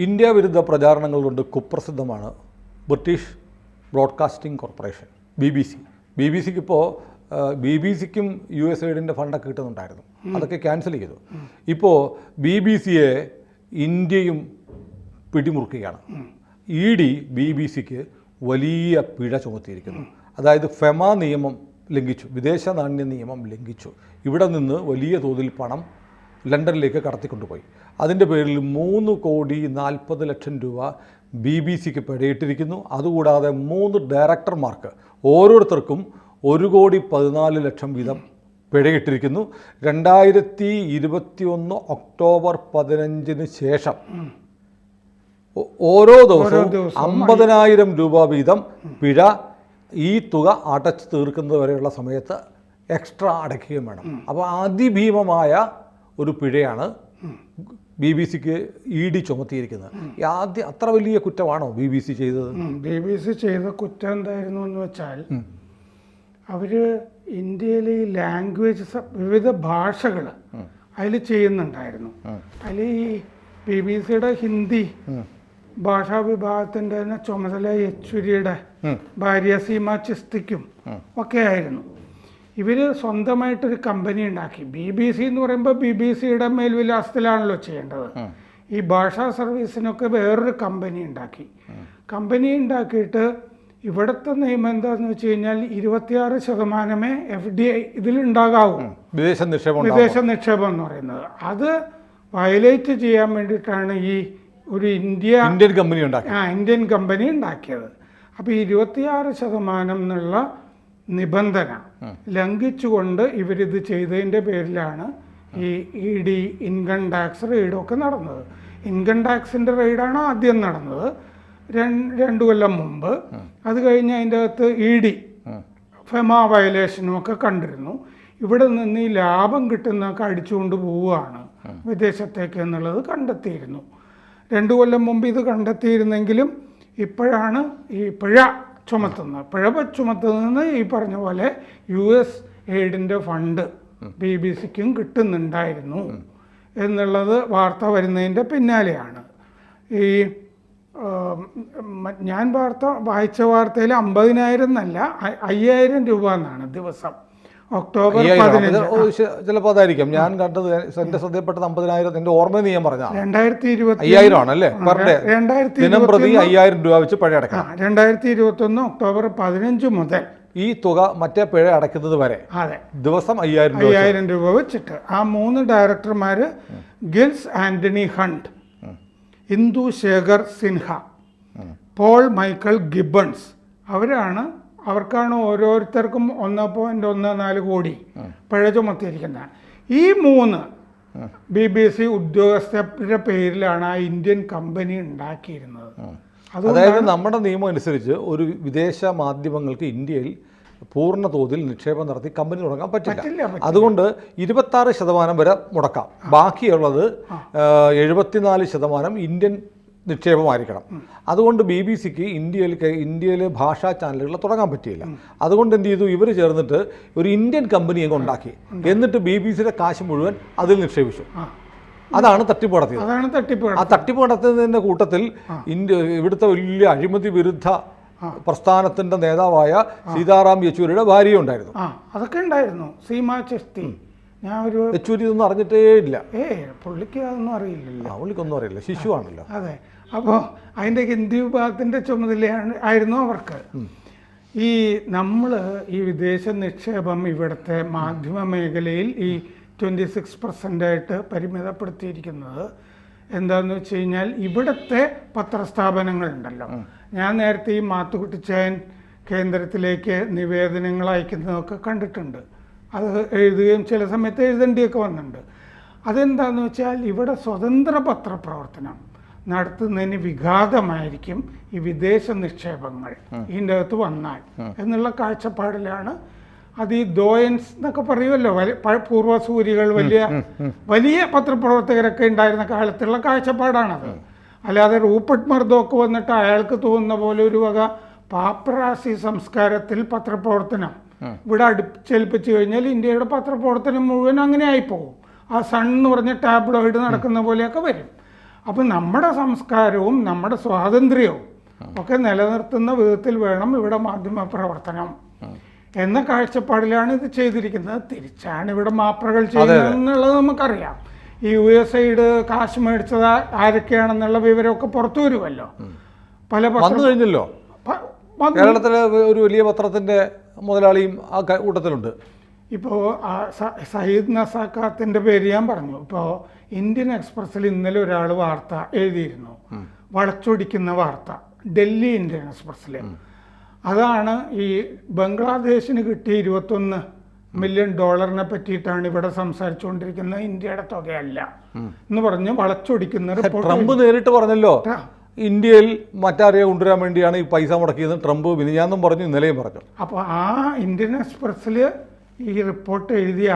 India വിരുദ്ധ പ്രചാരണങ്ങൾ കൊണ്ട് കുപ്രസിദ്ധമാണ് ബ്രിട്ടീഷ് ബ്രോഡ്കാസ്റ്റിംഗ് കോർപ്പറേഷൻ BBC ഇപ്പോൾ BBC-ക്കും USAIDൻ്റെ ഫണ്ടൊക്കെ കിട്ടുന്നുണ്ടായിരുന്നു, അതൊക്കെ ക്യാൻസൽ ചെയ്തു. ഇപ്പോൾ BBC-യെ ഇന്ത്യയും പിടിമുറുക്കുകയാണ്. ED BBC-ക്ക് വലിയ പിഴ ചുമത്തിയിരിക്കുന്നു. അതായത് ഫെമ നിയമം ലംഘിച്ചു, വിദേശ നാണ്യ നിയമം ലംഘിച്ചു. ഇവിടെ നിന്ന് വലിയ തോതിൽ പണം ലണ്ടനിലേക്ക് കടത്തിക്കൊണ്ടുപോയി. അതിൻ്റെ പേരിൽ 3,40,00,000 രൂപ BBC-ക്ക് പിഴയിട്ടിരിക്കുന്നു. അതുകൂടാതെ 3 ഡയറക്ടർമാർക്ക് ഓരോരുത്തർക്കും 1,14,00,000 വീതം പിഴയിട്ടിരിക്കുന്നു. 2021 ഒക്ടോബർ 15 ശേഷം ഓരോ ദിവസവും 50,000 രൂപ വീതം പിഴ, ഈ തുക അടച്ചു തീർക്കുന്നത് വരെയുള്ള സമയത്ത് എക്സ്ട്രാ അടയ്ക്കുകയും വേണം. അപ്പോൾ അതിഭീമമായ ഒരു പിഴയാണ് BBC-ക്ക് ED ചുമത്തിയിരിക്കുന്നത്. അത്ര വലിയ കുറ്റമാണോ BBC ചെയ്തത്? BBC ചെയ്ത കുറ്റം എന്തായിരുന്നു എന്ന് വെച്ചാൽ, അവർ ഇന്ത്യയിലെ ഈ ലാംഗ്വേജസ്, വിവിധ ഭാഷകൾ അതിൽ ചെയ്യുന്നുണ്ടായിരുന്നു. അതിൽ ഈ BBC-യുടെ ഹിന്ദി ഭാഷാ വിഭാഗത്തിൻ്റെ തന്നെ ചുമതല യെച്ചൂരിയുടെ ഭാര്യ സീമ ചിസ്തിക്കും ഒക്കെ ആയിരുന്നു. ഇവർ സ്വന്തമായിട്ടൊരു കമ്പനി ഉണ്ടാക്കി. BBC എന്ന് പറയുമ്പോൾ BBC-യുടെ മേൽവിലാസത്തിലാണല്ലോ ചെയ്യേണ്ടത്. ഈ ഭാഷാ സർവീസിനൊക്കെ വേറൊരു കമ്പനി ഉണ്ടാക്കി. കമ്പനി ഉണ്ടാക്കിയിട്ട് ഇവിടുത്തെ നിയമം എന്താണെന്ന് വെച്ച് കഴിഞ്ഞാൽ 26% FDI ഇതിലുണ്ടാകാവൂ, വിദേശ നിക്ഷേപം എന്ന് പറയുന്നത്. അത് വയലേറ്റ് ചെയ്യാൻ വേണ്ടിയിട്ടാണ് ഈ ഒരു ഇന്ത്യൻ കമ്പനി ഉണ്ടാക്കിയത്. അപ്പോൾ 26% എന്നുള്ള നിബന്ധന ലംഘിച്ചുകൊണ്ട് ഇവരിത് ചെയ്തതിൻ്റെ പേരിലാണ് ഈ ED ഇൻകം ടാക്സ് റെയ്ഡൊക്കെ നടന്നത്. ഇൻകം ടാക്സിൻ്റെ റെയ്ഡാണ് ആദ്യം നടന്നത് 2 കൊല്ലം മുമ്പ്. അത് കഴിഞ്ഞ് അതിൻ്റെ അകത്ത് ED ഫെമ വയലേഷനും ഒക്കെ കണ്ടിരുന്നു. ഇവിടെ നിന്ന് ഈ ലാഭം കിട്ടുന്നതൊക്കെ അടിച്ചുകൊണ്ട് പോവുകയാണ് വിദേശത്തേക്ക് എന്നുള്ളത് കണ്ടെത്തിയിരുന്നു. 2 കൊല്ലം മുമ്പ് ഇത് കണ്ടെത്തിയിരുന്നെങ്കിലും ഇപ്പോഴാണ് ഈ പിഴ ചുമത്തുന്നത്. ഈ പറഞ്ഞ പോലെ USAIDൻ്റെ ഫണ്ട് BBC-ക്കും കിട്ടുന്നുണ്ടായിരുന്നു എന്നുള്ളത് വാർത്ത വരുന്നതിൻ്റെ പിന്നാലെയാണ്. ഈ ഞാൻ വായിച്ച വാർത്തയിൽ 50,000 എന്നല്ല 5,000 രൂപ എന്നാണ് ദിവസം. ഒക്ടോബർ 15 ചിലപ്പോൾ അതായിരിക്കും ഞാൻ കണ്ടത്. എന്റെ ശ്രദ്ധയിൽപ്പെട്ടത് 50,000. എന്റെ ഓർമ്മ നീ പറഞ്ഞ 2020 ആണല്ലേ? 5,000 രൂപ വെച്ച് പിഴ അടയ്ക്കണം. 2021 ഒക്ടോബർ 15 മുതൽ ഈ തുക മറ്റേ പിഴ അടയ്ക്കുന്നത് വരെ ദിവസം 5,000 രൂപ വെച്ചിട്ട് ആ 3 ഡയറക്ടർമാർ Giles Antony Hunt, Indu Shekhar Sinha, Paul Michael Gibbons, അവർക്കാണ് ഓരോരുത്തർക്കും 1.14 കോടി പിഴ ചുമത്തിയിരിക്കുന്നത്. ഈ 3 BBC ഉദ്യോഗസ്ഥരുടെ പേരിലാണ് ആ ഇന്ത്യൻ കമ്പനി ഉണ്ടാക്കിയിരുന്നത്. അതായത് നമ്മുടെ നിയമം അനുസരിച്ച് ഒരു വിദേശ മാധ്യമങ്ങൾക്ക് ഇന്ത്യയിൽ പൂർണ്ണ തോതിൽ നിക്ഷേപം നടത്തി കമ്പനി തുടങ്ങാൻ പറ്റില്ല. അതുകൊണ്ട് 26% വരെ മുടക്കാം. ബാക്കിയുള്ളത് 74% ഇന്ത്യൻ നിക്ഷേപമായിരിക്കണം. അതുകൊണ്ട് BBC-ക്ക് ഇന്ത്യയിലെ ഭാഷാ ചാനലുകൾ തുടങ്ങാൻ പറ്റിയില്ല. അതുകൊണ്ട് എന്ത് ചെയ്തു, ഇവർ ചേർന്നിട്ട് ഒരു ഇന്ത്യൻ കമ്പനി അങ്ങ് ഉണ്ടാക്കി. എന്നിട്ട് BBC-യുടെ കാശ് മുഴുവൻ അതിൽ നിക്ഷേപിച്ചു. അതാണ് തട്ടിപ്പ് നടത്തിയത്. ആ തട്ടിപ്പ് നടത്തുന്നതിൻ്റെ കൂട്ടത്തിൽ ഇവിടുത്തെ വലിയ അഴിമതി വിരുദ്ധ പ്രസ്ഥാനത്തിന്റെ നേതാവായ സീതാറാം യെച്ചൂരിയുടെ ഭാര്യ ഉണ്ടായിരുന്നു. അതൊക്കെ ഉണ്ടായിരുന്നു. സീമ ചിസ്തി. യെച്ചൂരി ഇതൊന്നും അറിഞ്ഞിട്ടേ ഇല്ല. പുള്ളിക്ക് അതൊന്നും അറിയില്ലല്ലോ. പുള്ളിക്കൊന്നും അറിയില്ല, ശിശുവാണല്ലോ. അതെ. അപ്പോൾ അതിൻ്റെ ഹിന്ദി വിഭാഗത്തിൻ്റെ ചുമതലയായിരുന്നു അവർക്ക്. നമ്മൾ ഈ വിദേശ നിക്ഷേപം ഇവിടുത്തെ മാധ്യമ മേഖലയിൽ ഈ 26% പരിമിതപ്പെടുത്തിയിരിക്കുന്നത് എന്താണെന്ന് വെച്ച് കഴിഞ്ഞാൽ, ഇവിടുത്തെ പത്രസ്ഥാപനങ്ങളുണ്ടല്ലോ. ഞാൻ നേരത്തെ ഈ മാത്തുക്കുട്ടിച്ചായൻ കേന്ദ്രത്തിലേക്ക് നിവേദനങ്ങൾ അയക്കുന്നതൊക്കെ കണ്ടിട്ടുണ്ട്. അത് എഴുതുകയും ചില സമയത്ത് എഴുതേണ്ടിയൊക്കെ വന്നിട്ടുണ്ട്. അതെന്താണെന്ന് വെച്ചാൽ, ഇവിടെ സ്വതന്ത്ര പത്രപ്രവർത്തനം നടത്തുന്നതിന് വിഘാതമായിരിക്കും ഈ വിദേശ നിക്ഷേപങ്ങൾ ഇതിൻ്റെ അകത്ത് വന്നാൽ എന്നുള്ള കാഴ്ചപ്പാടിലാണ്. അത് ഈ ദോയൻസ് എന്നൊക്കെ പറയുമല്ലോ, പൂർവ്വസൂരികൾ, വലിയ പത്രപ്രവർത്തകരൊക്കെ ഉണ്ടായിരുന്ന കാലത്തുള്ള കാഴ്ചപ്പാടാണത്. അല്ലാതെ റൂപ്പർട്ട് മർദോക്ക് വന്നിട്ട് അയാൾക്ക് തോന്നുന്ന പോലെ ഒരു വക പാപ്പറാസി സംസ്കാരത്തിൽ പത്രപ്രവർത്തനം ഇവിടെ അടിച്ചേൽപ്പിച്ചു കഴിഞ്ഞാൽ ഇന്ത്യയുടെ പത്രപ്രവർത്തനം മുഴുവൻ അങ്ങനെ ആയിപ്പോകും. ആ സൺ എന്ന് പറഞ്ഞ ടാബ്ലോയിഡ് നടക്കുന്ന പോലെയൊക്കെ വരും. അപ്പം നമ്മുടെ സംസ്കാരവും നമ്മുടെ സ്വാതന്ത്ര്യവും ഒക്കെ നിലനിർത്തുന്ന വിധത്തിൽ വേണം ഇവിടെ മാധ്യമ പ്രവർത്തനം എന്ന കാഴ്ചപ്പാടിലാണ് ഇത് ചെയ്തിരിക്കുന്നത്. തിരിച്ചാണ് ഇവിടെ മാപ്രകൾ ചെയ്യുന്നത് എന്നുള്ളത് നമുക്കറിയാം. ഈ USAID കാശ് മേടിച്ചത് ആരൊക്കെയാണെന്നുള്ള വിവരമൊക്കെ പുറത്തു വരുമല്ലോ. പല വന്നു കഴിഞ്ഞല്ലോ. കേരളത്തിലെ ഒരു വലിയ പത്രത്തിന്റെ മുതലാളിയും ആ കൂട്ടത്തിലുണ്ട്. ഇപ്പോൾ സയ്യിദ് നസാക്കാത്തിൻ്റെ പേര് ഞാൻ പറഞ്ഞു. ഇപ്പോൾ ഇന്ത്യൻ എക്സ്പ്രസ്സിൽ ഇന്നലെ ഒരാൾ വാർത്ത എഴുതിയിരുന്നു, വളച്ചൊടിക്കുന്ന വാർത്ത, ഡൽഹി ഇന്ത്യൻ എക്സ്പ്രസ്സിൽ. അതാണ് ഈ ബംഗ്ലാദേശിന് കിട്ടിയ 21 മില്യൺ ഡോളറിനെ പറ്റിയിട്ടാണ് ഇവിടെ സംസാരിച്ചുകൊണ്ടിരിക്കുന്നത്, ഇന്ത്യയുടെ തുകയല്ല എന്ന് പറഞ്ഞ് വളച്ചൊടിക്കുന്ന റിപ്പോർട്ട്. ട്രംപ് നേരിട്ട് പറഞ്ഞല്ലോ, ഇന്ത്യയിൽ മറ്റാരെയോ കൊണ്ടുവരാൻ വേണ്ടിയാണ് ഈ പൈസ മുടക്കിയത് ട്രംപ് മിനിഞ്ഞാന്നും പറഞ്ഞു, ഇന്നലെയും പറഞ്ഞു. അപ്പോൾ ആ ഇന്ത്യൻ എക്സ്പ്രസ്സിൽ ഈ റിപ്പോർട്ട് എഴുതിയ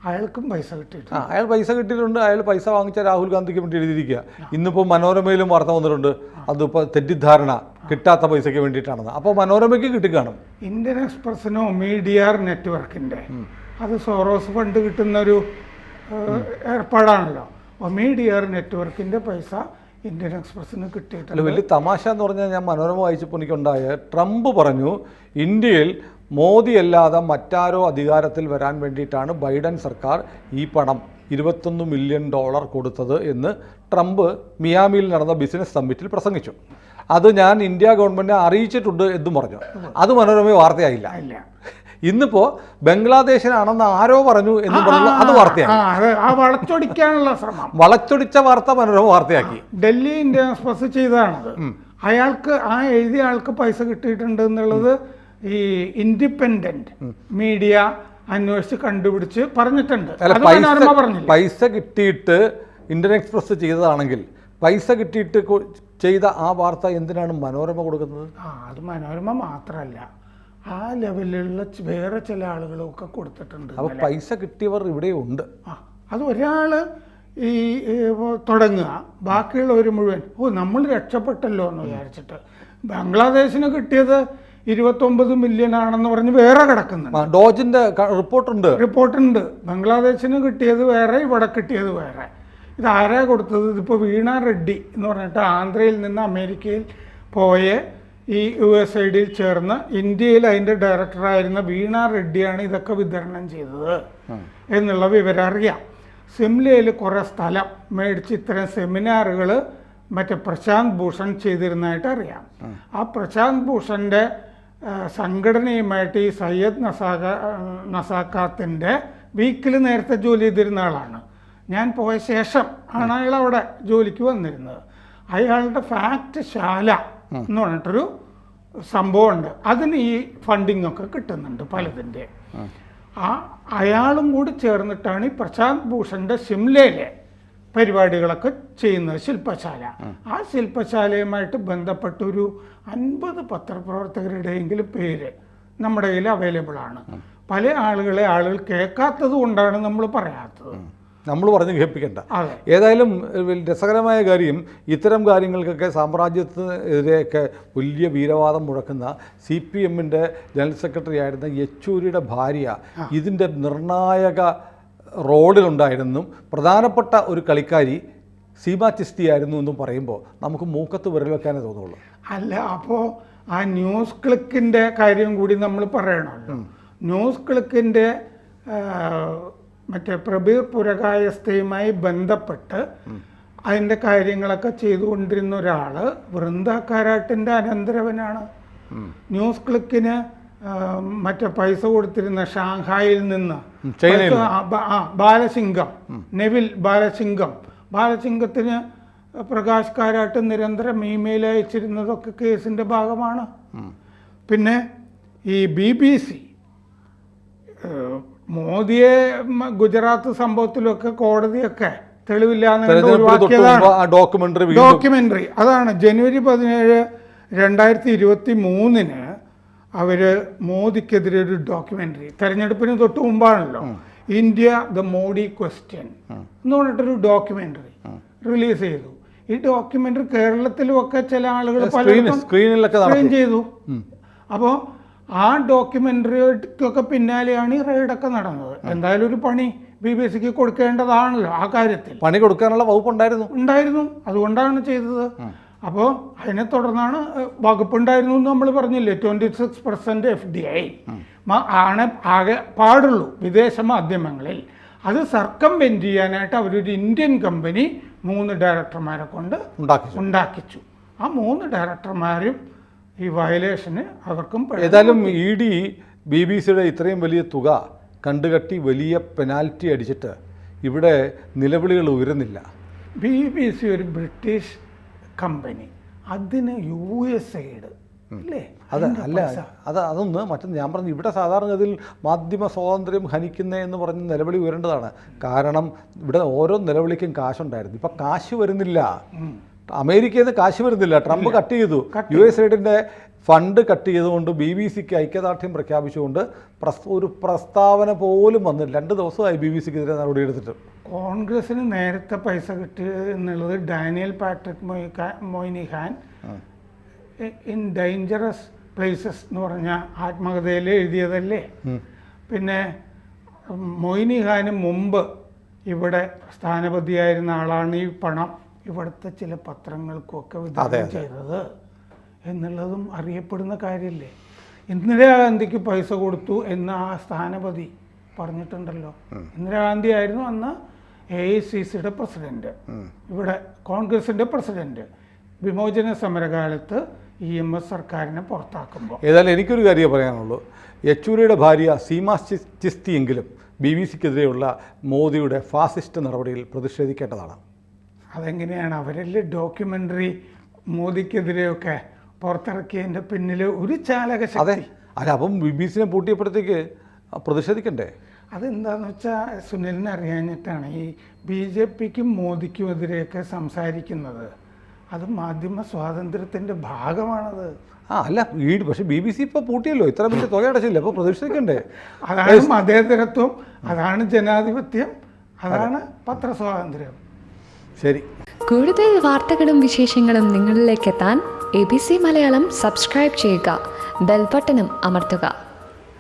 അയാൾക്കും പൈസ കിട്ടിയിട്ടുണ്ട്. അയാൾ പൈസ കിട്ടിയിട്ടുണ്ട്. അയാൾ പൈസ വാങ്ങിച്ച രാഹുൽ ഗാന്ധിക്ക് വേണ്ടി എഴുതിയിരിക്കുക. ഇന്നിപ്പോൾ മനോരമയിലും വാർത്ത വന്നിട്ടുണ്ട്, അതിപ്പോൾ തെറ്റിദ്ധാരണ, കിട്ടാത്ത പൈസയ്ക്ക് വേണ്ടിയിട്ടാണെന്ന്. അപ്പോൾ മനോരമയ്ക്ക് കിട്ടിക്കാണും. ഇന്ത്യൻ എക്സ്പ്രസ്സിനോ മീഡിയാർ നെറ്റ്വർക്കിൻ്റെ അത് സോറോസ് ഫണ്ട് കിട്ടുന്ന ഒരു ഏർപ്പാടാണല്ലോ. അപ്പോൾ മീഡിയാർ നെറ്റ്വർക്കിൻ്റെ പൈസ ഇന്ത്യൻ എക്സ്പ്രസ്സിന് കിട്ടിയിട്ടുണ്ട്. വലിയ തമാശ എന്ന് പറഞ്ഞാൽ, ഞാൻ മനോരമ വായിച്ചപ്പോൾ എനിക്കുണ്ടായ, ട്രംപ് പറഞ്ഞു ഇന്ത്യയിൽ മോദി അല്ലാതെ മറ്റാരോ അധികാരത്തിൽ വരാൻ വേണ്ടിയിട്ടാണ് ബൈഡൻ സർക്കാർ ഈ പണം 21 മില്യൺ ഡോളർ കൊടുത്തത് എന്ന് ട്രംപ് മിയാമിയിൽ നടന്ന ബിസിനസ് സമ്മിറ്റിൽ പ്രസംഗിച്ചു. അത് ഞാൻ ഇന്ത്യ ഗവൺമെൻറ്റിനെ അറിയിച്ചിട്ടുണ്ട് എന്നും പറഞ്ഞു. അത് മനോരമ വാർത്തയായില്ല. ഇന്നിപ്പോൾ ബംഗ്ലാദേശിനാണെന്ന് ആരോ പറഞ്ഞു എന്ന് പറഞ്ഞു, അത് വാർത്തയായി. വളച്ചൊടിക്കാനുള്ള ശ്രമം, വളച്ചൊടിച്ച വാർത്ത മനോരമ വാർത്തയാക്കി. ഡൽഹി ഇന്ത്യൻ എക്സ്പ്രസ് ചെയ്തതാണത്. അയാൾക്ക് എഴുതിയ ആൾക്ക് പൈസ കിട്ടിയിട്ടുണ്ട് എന്നുള്ളത് ഈ ഇൻഡിപെൻഡന്റ് മീഡിയ അന്വേഷിച്ച് കണ്ടുപിടിച്ച് പറഞ്ഞിട്ടുണ്ട്. പൈസ കിട്ടിയിട്ട് ഇന്ത്യൻ എക്സ്പ്രസ് ചെയ്തതാണെങ്കിൽ പൈസ കിട്ടിയിട്ട് ചെയ്ത ആ വാർത്ത എന്തിനാണ് മനോരമ കൊടുക്കുന്നത്? അത് മനോരമ മാത്രമല്ല, ആ ലെവലിലുള്ള വേറെ ചില ആളുകളൊക്കെ കൊടുത്തിട്ടുണ്ട്. അപ്പോൾ പൈസ കിട്ടിയവർ ഇവിടെ ഉണ്ട്. അത് ഒരാൾ ഈ തുടങ്ങുക, ബാക്കിയുള്ളവർ മുഴുവൻ നമ്മൾ രക്ഷപ്പെട്ടല്ലോ എന്ന് വിചാരിച്ചിട്ട്. ബംഗ്ലാദേശിന് കിട്ടിയത് 29 മില്യൺ ആണെന്ന് പറഞ്ഞ് വേറെ കിടക്കുന്നുണ്ട്. ഡോജിന്റെ റിപ്പോർട്ടുണ്ട്. ബംഗ്ലാദേശിന് കിട്ടിയത് വേറെ, ഇവിടെ കിട്ടിയത് വേറെ. ഇതാരാ കൊടുത്തത്? ഇതിപ്പോൾ വീണ റെഡ്ഡി എന്ന് പറഞ്ഞിട്ട് ആന്ധ്രയിൽ നിന്ന് അമേരിക്കയിൽ പോയ ഈ USAID ചേർന്ന് ഇന്ത്യയിൽ അതിൻ്റെ ഡയറക്ടറായിരുന്ന വീണ റെഡ്ഡിയാണ് ഇതൊക്കെ വിതരണം ചെയ്തത് എന്നുള്ള വിവരം അറിയാം. സിംലയിൽ കുറേ സ്ഥലം മേടിച്ച് ഇത്തരം സെമിനാറുകൾ മറ്റേ പ്രശാന്ത് ഭൂഷൺ ചെയ്തിരുന്നതായിട്ട് അറിയാം. ആ പ്രശാന്ത് ഭൂഷൻ്റെ സംഘടനയുമായിട്ട് ഈ സയ്യദ് നസാക്കാത്തിൻ്റെ വീക്കിൽ നേരത്തെ ജോലി ചെയ്തിരുന്ന ആളാണ്. ഞാൻ പോയ ശേഷം ആണ് അയാൾ അവിടെ ജോലിക്ക് വന്നിരുന്നത്. അയാളുടെ ഫാക്ട് ശാല എന്ന് പറഞ്ഞിട്ടൊരു സംഭവമുണ്ട്. അതിന് ഈ ഫണ്ടിങ് ഒക്കെ കിട്ടുന്നുണ്ട് പലതിൻ്റെ. അയാളും കൂടി ചേർന്നിട്ടാണ് ഈ പ്രശാന്ത് ഭൂഷൻ്റെ ഷിംലയിലെ പരിപാടികളൊക്കെ ചെയ്യുന്നത്, ശില്പശാല. ആ ശില്പശാലയുമായിട്ട് ബന്ധപ്പെട്ടൊരു 50 പത്രപ്രവർത്തകരുടെയെങ്കിലും പേര് നമ്മുടെ കയ്യിൽ അവൈലബിൾ ആണ്. പല ആളുകൾ കേൾക്കാത്തത് കൊണ്ടാണ് നമ്മൾ പറയാത്തത്. നമ്മൾ പറഞ്ഞ് കേൾപ്പിക്കണ്ട. ഏതായാലും രസകരമായ കാര്യം, ഇത്തരം കാര്യങ്ങൾക്കൊക്കെ സാമ്രാജ്യത്തിനെതിരെയൊക്കെ വലിയ വീരവാദം മുഴക്കുന്ന CPMൻ്റെ ജനറൽ സെക്രട്ടറി ആയിരുന്ന യെച്ചൂരിയുടെ ഭാര്യ ഇതിൻ്റെ നിർണായക റോഡിലുണ്ടായിരുന്നും പ്രധാനപ്പെട്ട ഒരു കളിക്കാരി സീമ ചിസ്തി ആയിരുന്നു എന്നും പറയുമ്പോൾ നമുക്ക് മൂക്കത്ത് വിരൽ വെക്കാനേ തോന്നുള്ളൂ. അല്ല, അപ്പോൾ ആ ന്യൂസ് ക്ലിക്കിൻ്റെ കാര്യം കൂടി നമ്മൾ പറയണമല്ലോ. ന്യൂസ് ക്ലിക്കിൻ്റെ മറ്റേ പ്രബീർ പുരകായസ്ഥയുമായി ബന്ധപ്പെട്ട് അതിൻ്റെ കാര്യങ്ങളൊക്കെ ചെയ്തുകൊണ്ടിരുന്ന ഒരാൾ വൃന്ദ കാരാട്ടിൻ്റെ അനന്തരവനാണ്. ന്യൂസ് ക്ലിക്കിന് മറ്റേ പൈസ കൊടുത്തിരുന്ന ഷാങ്ഹായിൽ നിന്ന് ബാലസിംഗം, നെവിൽ ബാലസിംഗത്തിന് പ്രകാശ് കാരാട്ട് നിരന്തരം ഇമെയിൽ അയച്ചിരുന്നതൊക്കെ കേസിൻ്റെ ഭാഗമാണ്. പിന്നെ ഈ BBC മോദിയെ ഗുജറാത്ത് സംഭവത്തിലൊക്കെ കോടതിയൊക്കെ തെളിവില്ലാതെ ഡോക്യുമെൻ്ററി. അതാണ് ജനുവരി 17, 2023 അവർ മോദിക്കെതിരെ ഒരു ഡോക്യുമെൻ്ററി, തെരഞ്ഞെടുപ്പിന് തൊട്ട് മുമ്പാണല്ലോ, ഇന്ത്യ ദ മോഡി ക്വസ്റ്റ്യൻ എന്ന് പറഞ്ഞിട്ടൊരു ഡോക്യുമെൻ്ററി റിലീസ് ചെയ്തു. ഈ ഡോക്യുമെൻ്ററി കേരളത്തിലുമൊക്കെ ചില ആളുകൾ സ്ക്രീൻ ചെയ്തു. അപ്പോൾ ആ ഡോക്യുമെൻ്ററിക്കൊക്കെ പിന്നാലെയാണ് ഈ റെയ്ഡൊക്കെ നടന്നത്. എന്തായാലും ഒരു പണി BBC കൊടുക്കേണ്ടതാണല്ലോ ആ കാര്യത്തിൽ. പണി കൊടുക്കാനുള്ള വകുപ്പ് ഉണ്ടായിരുന്നു, അതുകൊണ്ടാണ് ചെയ്തത്. അപ്പോൾ അതിനെ തുടർന്നാണ് വകുപ്പുണ്ടായിരുന്നു എന്ന് നമ്മൾ പറഞ്ഞില്ലേ. 26% FDI ആണ് ആകെ പാടുള്ളൂ വിദേശ മാധ്യമങ്ങളിൽ. അത് സർക്കംവെന്റ് ചെയ്യാനായിട്ട് അവരൊരു ഇന്ത്യൻ കമ്പനി 3 ഡയറക്ടർമാരെ കൊണ്ട് ഉണ്ടാക്കിച്ചു. ആ 3 ഡയറക്ടർമാരും ഈ വയലേഷന് അവർക്കും. ഏതായാലും ED BBC-യുടെ ഇത്രയും വലിയ തുക കണ്ടുകെട്ടി വലിയ പെനാൽറ്റി അടിച്ചിട്ട് ഇവിടെ നിലവിളികൾ ഉയരുന്നില്ല. BBC ഒരു ബ്രിട്ടീഷ് കമ്പനി, അതിന് USAID അല്ലേ? അതൊന്ന് മറ്റൊന്ന് ഞാൻ പറഞ്ഞു, ഇവിടെ സാധാരണഗതിയിൽ മാധ്യമ സ്വാതന്ത്ര്യം ഹനിക്കുന്നതെന്ന് പറഞ്ഞ് നിലവിളി ഉയരേണ്ടതാണ്. കാരണം ഇവിടെ ഓരോ നിലവിളിക്കും കാശുണ്ടായിരുന്നു. ഇപ്പം കാശ് വരുന്നില്ല. അമേരിക്കയിൽ നിന്ന് കാശ് വരുന്നില്ല. ട്രംപ് കട്ട് ചെയ്തു. USAID-ന്റെ ഫണ്ട് കട്ട് ചെയ്തുകൊണ്ട് BBC-ക്ക് ഐക്യദാർഢ്യം പ്രഖ്യാപിച്ചുകൊണ്ട് ഒരു പ്രസ്താവന പോലും വന്നില്ല. 2 ദിവസമായി BBC-ക്കെതിരെ നടപടിയെടുത്തിട്ട്. കോൺഗ്രസിന് നേരത്തെ പൈസ കിട്ടിയത് എന്നുള്ളത് Daniel Patrick Moynihan in dangerous places എന്ന് പറഞ്ഞ ആത്മകഥയിൽ എഴുതിയതല്ലേ. പിന്നെ മൊയ്നിഹാന് മുമ്പ് ഇവിടെ സ്ഥാനപതിയായിരുന്ന ആളാണ് ഈ പണം ഇവിടുത്തെ ചില പത്രങ്ങൾക്കൊക്കെ വിതരണം ചെയ്തത് എന്നുള്ളതും അറിയപ്പെടുന്ന കാര്യമല്ലേ. ഇന്ദിരാഗാന്ധിക്ക് പൈസ കൊടുത്തു എന്ന് ആ സ്ഥാനപതി പറഞ്ഞിട്ടുണ്ടല്ലോ. ഇന്ദിരാഗാന്ധി ആയിരുന്നു അന്ന് AICC-യുടെ പ്രസിഡന്റ്, ഇവിടെ കോൺഗ്രസിൻ്റെ പ്രസിഡന്റ്. വിമോചന സമരകാലത്ത് EMS സർക്കാരിനെ പുറത്താക്കുമ്പോൾ. ഏതായാലും എനിക്കൊരു കാര്യം പറയാനുള്ളൂ. യെച്ചൂരിയുടെ ഭാര്യ സീമ ചിസ്തിയെങ്കിലും BBC-ക്കെതിരെയുള്ള മോദിയുടെ ഫാസിസ്റ്റ് നടപടിയിൽ പ്രതിഷേധിക്കേണ്ടതാണ്. അതെങ്ങനെയാണ്? അവരല്ലേ ഡോക്യുമെൻ്ററി മോദിക്കെതിരെയൊക്കെ പുറത്തിറക്കിയതിൻ്റെ പിന്നിൽ ഒരു ചാലകശക്തി. അപ്പം BBC-നെ പൂട്ടിയപ്പോഴത്തേക്ക് പ്രതിഷേധിക്കണ്ടേ? അതെന്താണെന്ന് വെച്ചാൽ സുനിലിനെ അറിയാഞ്ഞിട്ടാണ്. ഈ BJPക്കും മോദിക്കും എതിരെയൊക്കെ സംസാരിക്കുന്നത് അത് മാധ്യമ സ്വാതന്ത്ര്യത്തിൻ്റെ ഭാഗമാണത്. അല്ല പക്ഷേ BBC ഇപ്പോൾ പൂട്ടിയല്ലോ, ഇത്ര വലിയ തുക അടച്ചില്ല, അപ്പോൾ പ്രതിഷേധിക്കണ്ടേ? അതാണ് മതേതരത്വം, അതാണ് ജനാധിപത്യം, അതാണ് പത്രസ്വാതന്ത്ര്യം. ശരി. കൂടുതൽ വാർത്തകളും വിശേഷങ്ങളും നിങ്ങളിലേക്ക് എത്താൻ ABC മലയാളം സബ്സ്ക്രൈബ് ചെയ്യുക, ബെൽ ബട്ടണും അമർത്തുക.